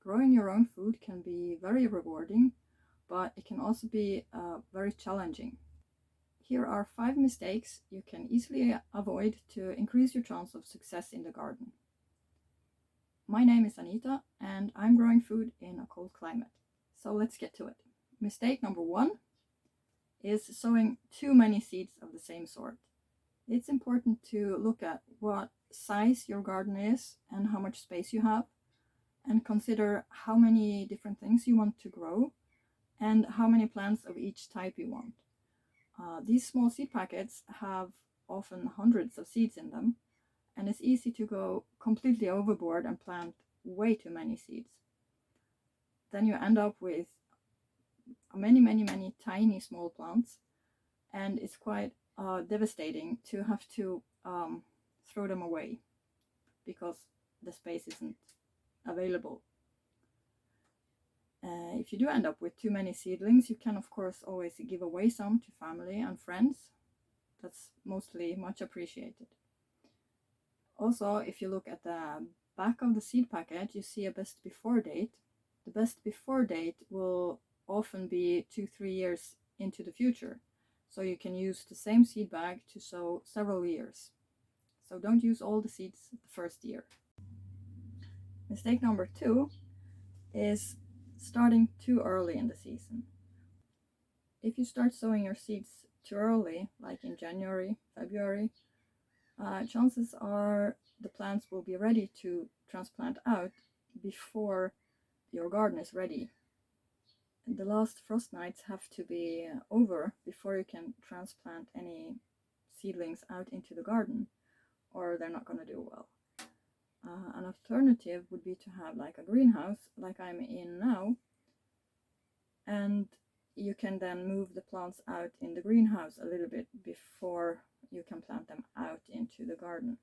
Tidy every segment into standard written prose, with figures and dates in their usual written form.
Growing your own food can be very rewarding, but it can also be very challenging. Here are 5 mistakes you can easily avoid to increase your chance of success in the garden. My name is Anita and I'm growing food in a cold climate. So let's get to it. Mistake number 1 is sowing too many seeds of the same sort. It's important to look at what size your garden is and how much space you have, and consider how many different things you want to grow and how many plants of each type you want. These small seed packets have often hundreds of seeds in them, and it's easy to go completely overboard and plant way too many seeds. Then you end up with many tiny small plants, and it's quite devastating to have to throw them away because the space isn't available. If you do end up with too many seedlings, you can of course always give away some to family and friends. That's mostly much appreciated. Also, if you look at the back of the seed packet, you see a best before date. The best before date will often be 2-3 years into the future, so you can use the same seed bag to sow several years. So don't use all the seeds the first year. Mistake number 2 is starting too early in the season. If you start sowing your seeds too early, like in January, February, chances are the plants will be ready to transplant out before your garden is ready. The last frost nights have to be over before you can transplant any seedlings out into the garden, or they're not going to do well. An alternative would be to have like a greenhouse like I'm in now, and you can then move the plants out in the greenhouse a little bit before you can plant them out into the garden.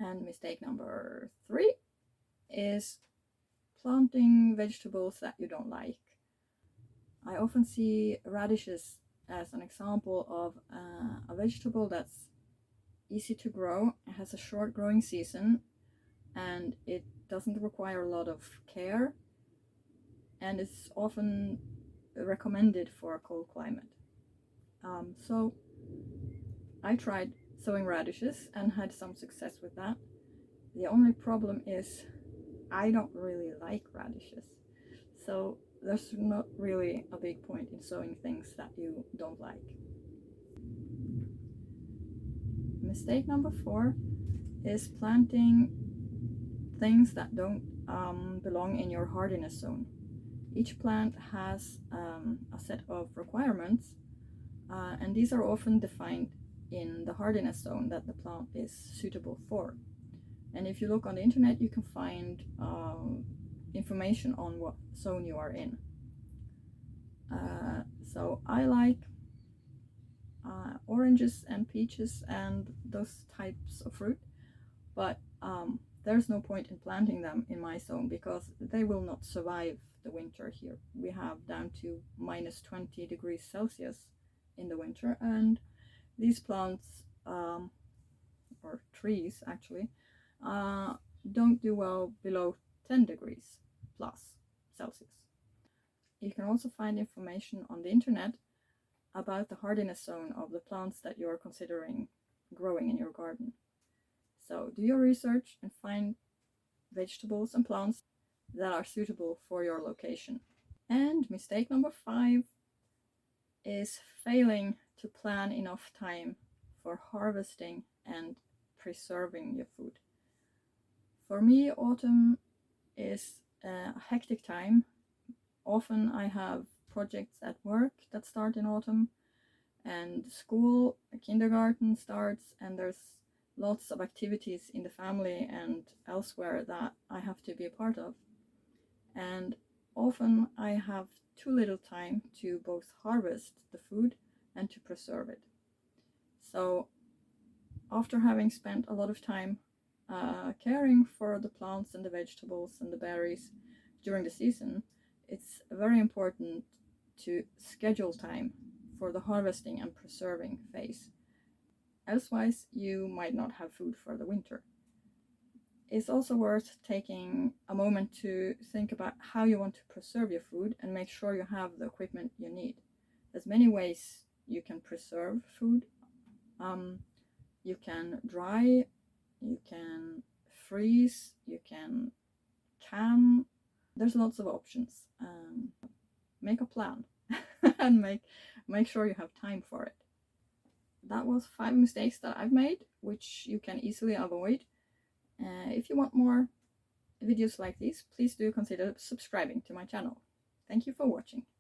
And mistake number 3 is planting vegetables that you don't like. I often see radishes as an example of a vegetable that's easy to grow, it has a short growing season, and it doesn't require a lot of care, and it's often recommended for a cold climate. So I tried sowing radishes and had some success with that. The only problem is I don't really like radishes, so there's not really a big point in sowing things that you don't like. Mistake number 4 is planting things that don't belong in your hardiness zone. Each plant has a set of requirements, and these are often defined in the hardiness zone that the plant is suitable for. And if you look on the internet, you can find information on what zone you are in. So I like oranges and peaches and those types of fruit, but there's no point in planting them in my zone because they will not survive the winter here. We have down to minus 20 degrees Celsius in the winter, and these plants, or trees actually, don't do well below 10 degrees plus Celsius. You can also find information on the internet about the hardiness zone of the plants that you're considering growing in your garden. So do your research and find vegetables and plants that are suitable for your location. And mistake number 5 is failing to plan enough time for harvesting and preserving your food. For me, autumn is a hectic time. Often I have projects at work that start in autumn, and school, kindergarten starts, and there's lots of activities in the family and elsewhere that I have to be a part of. And often I have too little time to both harvest the food and to preserve it. So after having spent a lot of time caring for the plants and the vegetables and the berries during the season, it's very important to schedule time for the harvesting and preserving phase. Elsewise, you might not have food for the winter. it's also worth taking a moment to think about how you want to preserve your food and make sure you have the equipment you need. There's many ways you can preserve food. You can dry, you can freeze, you can there's lots of options. Make a plan and make sure you have time for it. That was 5 mistakes that I've made, which you can easily avoid. If you want more videos like these, please do consider subscribing to my channel. Thank you for watching.